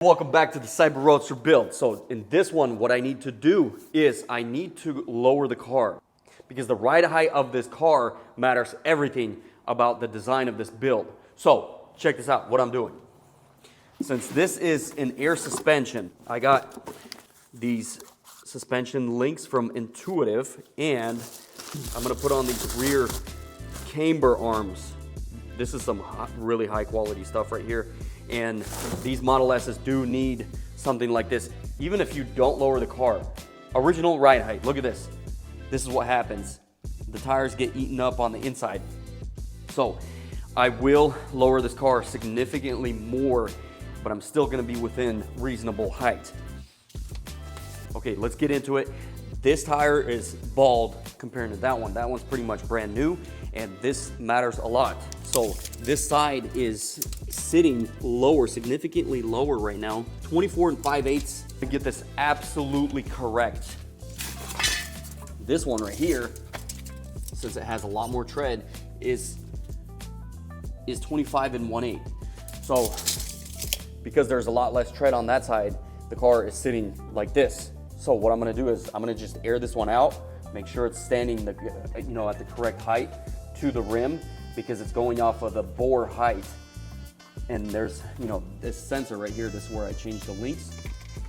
Welcome back to the Cyber Roadster build. So in this one, what I need to do is I need to lower the car because the ride height of this car matters everything about the design of this build. So check this out, what I'm doing. Since this is an air suspension, I got these suspension links from Intuitive and I'm gonna put on these rear camber arms. This is some really high quality stuff right here. And these Model S's do need something like this. Even if you don't lower the car, original ride height, look at this. This is what happens. The tires get eaten up on the inside. So I will lower this car significantly more, but I'm still gonna be within reasonable height. Okay, let's get into it. This tire is bald compared to that one. That one's pretty much brand new, and this matters a lot. So this side is sitting lower, significantly lower right now, 24 5/8 to get this absolutely correct. This one right here, since it has a lot more tread, is 25 1/8. So because there's a lot less tread on that side, the car is sitting like this. So what I'm gonna do is I'm gonna just air this one out, make sure it's standing at the correct height to the rim, because it's going off of the bore height. And there's, this sensor right here, this is where I change the links.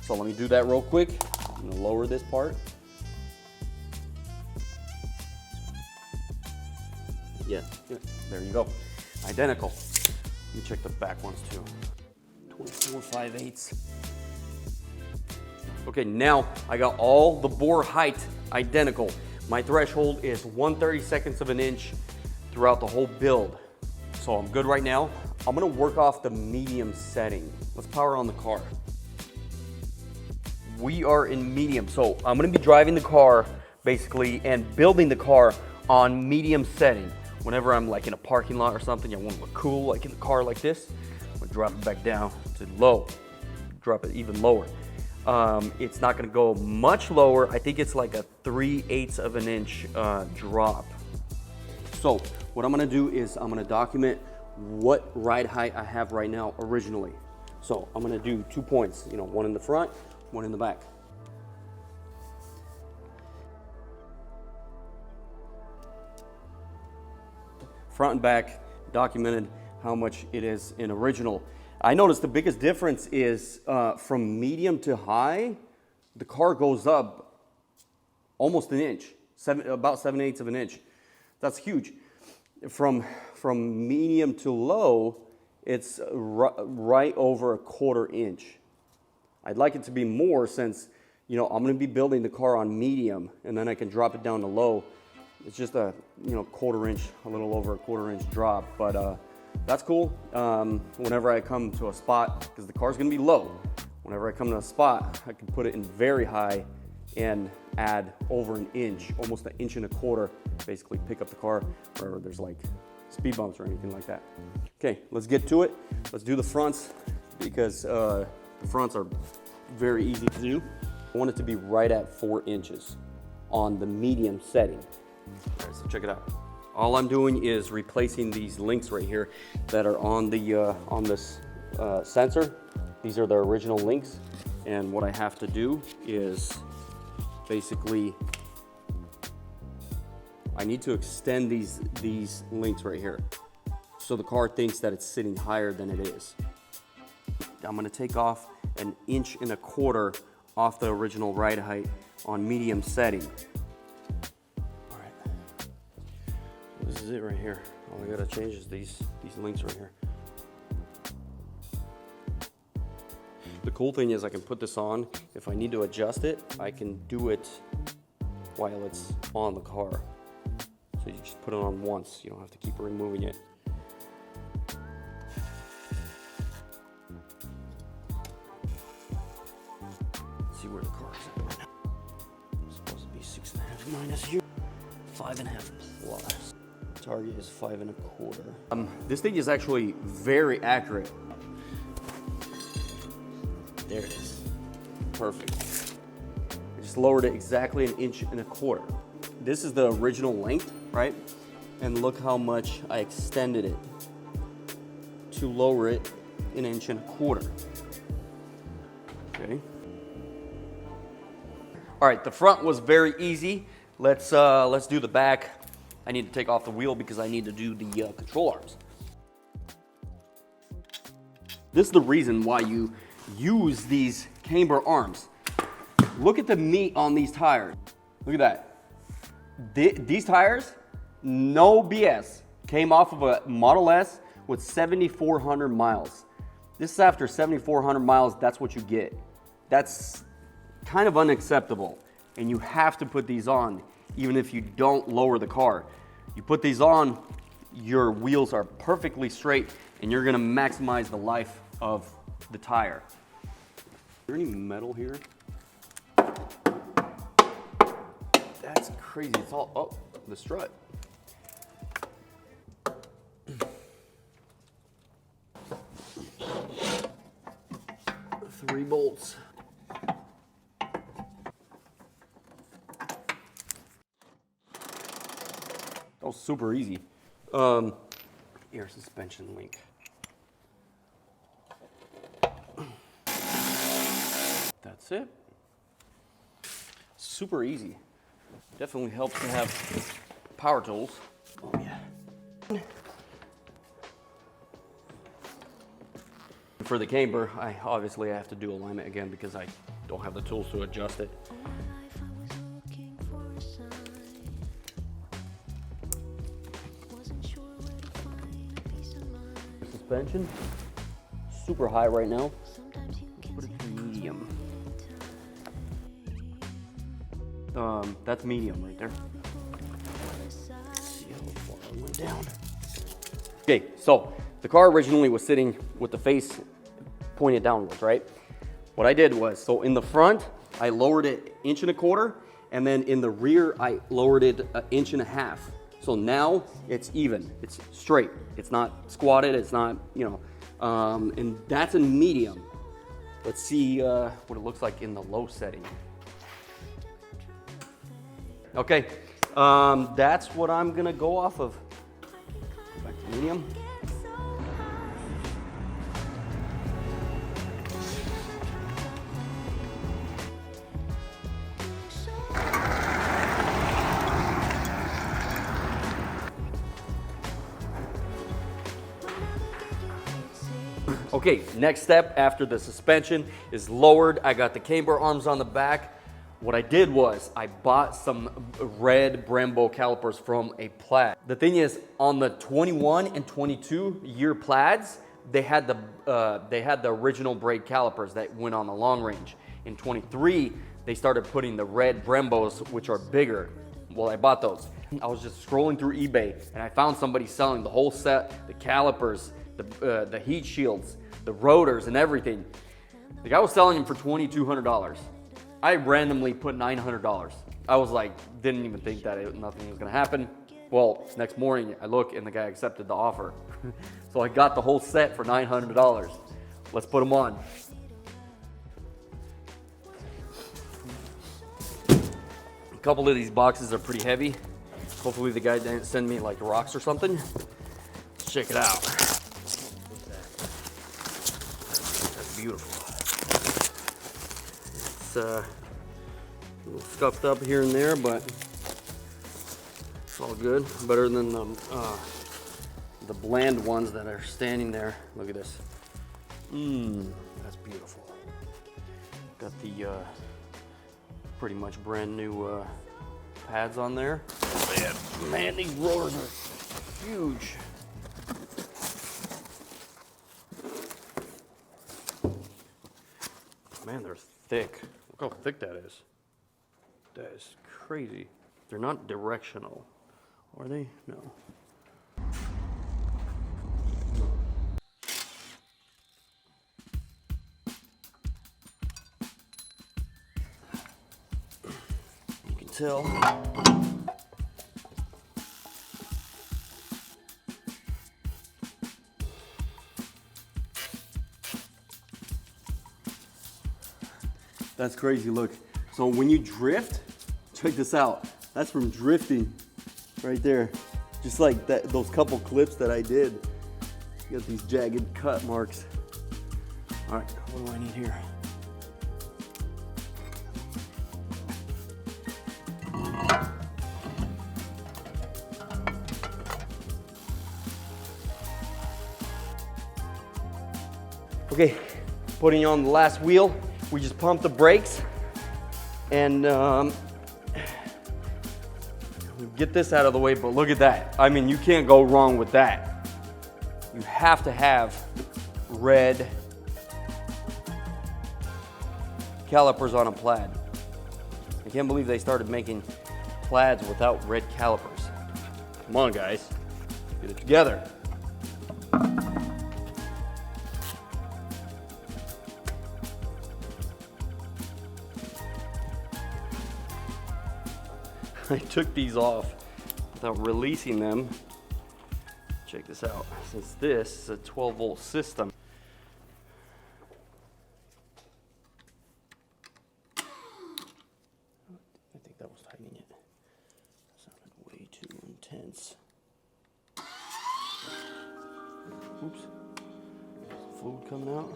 So let me do that real quick. I'm gonna lower this part. Yeah, there you go. Identical. Let me check the back ones too. 24 5/8. Okay, now I got all the bore height identical. My threshold is 1/32 of an inch throughout the whole build. So I'm good right now. I'm gonna work off the medium setting. Let's power on the car. We are in medium, so I'm gonna be driving the car basically and building the car on medium setting. Whenever I'm like in a parking lot or something, I wanna look cool like in the car like this, I'm gonna drop it back down to low, drop it even lower. It's not gonna go much lower. I think it's like a 3/8 of an inch drop. So what I'm gonna do is I'm gonna document what ride height I have right now originally. So I'm gonna do 2 points, one in the front, one in the back. Front and back, documented how much it is in original. I noticed the biggest difference is from medium to high, the car goes up almost an inch, about 7/8 of an inch. That's huge. From medium to low, it's right over a 1/4 inch. I'd like it to be more since, I'm gonna be building the car on medium and then I can drop it down to low. It's just a, 1/4 inch, a little over a 1/4 inch drop, but that's cool. Whenever I come to a spot, because the car's gonna be low, whenever I come to a spot, I can put it in very high and add over an inch, almost 1.25 inches, basically pick up the car wherever there's like speed bumps or anything like that. Okay, let's get to it. Let's do the fronts because the fronts are very easy to do. I want it to be right at 4 inches on the medium setting. All right, so check it out. All I'm doing is replacing these links right here that are on this sensor. These are the original links, and what I have to do is basically I need to extend these links right here so the car thinks that it's sitting higher than it is. I'm gonna take off 1.25 inches off the original ride height on medium setting. All right, this is it right here. All I gotta change is these links right here. The cool thing is I can put this on. If I need to adjust it, I can do it while it's on the car. So you just put it on once. You don't have to keep removing it. Let's see where the car is at right now. It's supposed to be 6.5 minus U, 5.5 plus. Target is 5.25. This thing is actually very accurate. There it is. Perfect. I just lowered it exactly 1.25 inches. This is the original length, right? And look how much I extended it to lower it 1.25 inches. Okay. All right, the front was very easy. Let's do the back. I need to take off the wheel because I need to do the control arms. This is the reason why you use these camber arms. Look at the meat on these tires. Look at that. These tires, no BS, came off of a Model S with 7,400 miles. This is after 7,400 miles, that's what you get. That's kind of unacceptable. And you have to put these on, even if you don't lower the car. You put these on, your wheels are perfectly straight, and you're gonna maximize the life of the tire. Is there any metal here? That's crazy. It's all, oh, the strut. Three bolts. That was super easy. Air suspension link. That's it. Super easy. Definitely helps to have power tools. Oh yeah. For the camber, I obviously have to do alignment again because I don't have the tools to adjust it. Suspension, super high right now. Let's put it to medium. That's medium right there. Let's see how far it went down. Okay, so the car originally was sitting with the face pointed downwards, right? What I did was, so in the front, I lowered it 1.25 inches, and then in the rear, I lowered it 1.5 inches. So now it's even, it's straight. It's not squatted, it's not, you know, and that's in medium. Let's see what it looks like in the low setting. Okay, that's what I'm gonna go off of. Go back to medium. Okay, next step after the suspension is lowered. I got the camber arms on the back. What I did was I bought some red Brembo calipers from a Plaid. The thing is, on the 21 and 22 year Plaids, they had the original braid calipers that went on the long range. In 23, they started putting the red Brembos, which are bigger. Well, I bought those. I was just scrolling through eBay and I found somebody selling the whole set, the calipers, the heat shields, the rotors and everything. The guy was selling them for $2,200. I randomly put $900. I was like, didn't even think that nothing was gonna happen. Well, next morning I look and the guy accepted the offer. So I got the whole set for $900. Let's put them on. A couple of these boxes are pretty heavy. Hopefully the guy didn't send me like rocks or something. Let's check it out. That's beautiful. It's a little scuffed up here and there, but it's all good. Better than the bland ones that are standing there. Look at this. That's beautiful. Got the pretty much brand new pads on there. Man, these rotors are huge. Man, they're thick. Look how thick that is. That is crazy. They're not directional, are they? No. You can tell. That's crazy, look. So when you drift, check this out. That's from drifting right there. Just like that, those couple clips that I did. You got these jagged cut marks. All right, what do I need here? Okay, putting on the last wheel. We just pumped the brakes and get this out of the way, but look at that. I mean, you can't go wrong with that. You have to have red calipers on a plaid. I can't believe they started making plaids without red calipers. Come on, guys, get it together. I took these off without releasing them. Check this out. Since this is a 12-volt system, I think that was tightening it. That sounded way too intense. Oops. Fluid coming out.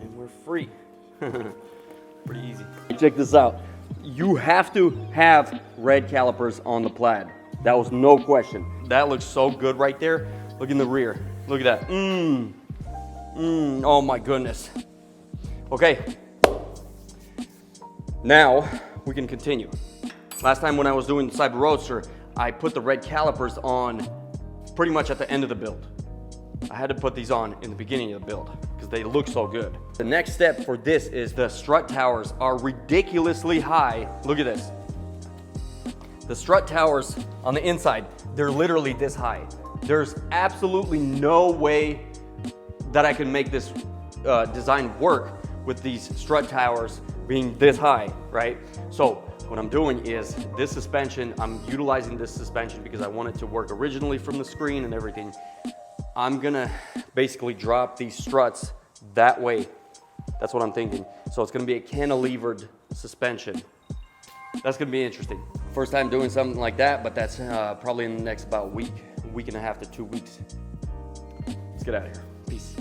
And we're free. Pretty easy. Check this out. You have to have red calipers on the plaid. That was no question. That looks so good right there. Look in the rear. Look at that. Oh my goodness. Okay. Now we can continue. Last time when I was doing the Cyber Roadster, I put the red calipers on pretty much at the end of the build. I had to put these on in the beginning of the build because they look so good. The next step for this is the strut towers are ridiculously high. Look at this. The strut towers on the inside, they're literally this high. There's absolutely no way that I can make this design work with these strut towers being this high, right? So what I'm doing is this suspension, I'm utilizing this suspension because I want it to work originally from the screen and everything. I'm gonna basically drop these struts that way. That's what I'm thinking. So it's gonna be a cantilevered suspension. That's gonna be interesting. First time doing something like that, but that's probably in the next about week and a half to 2 weeks. Let's get out of here. Peace.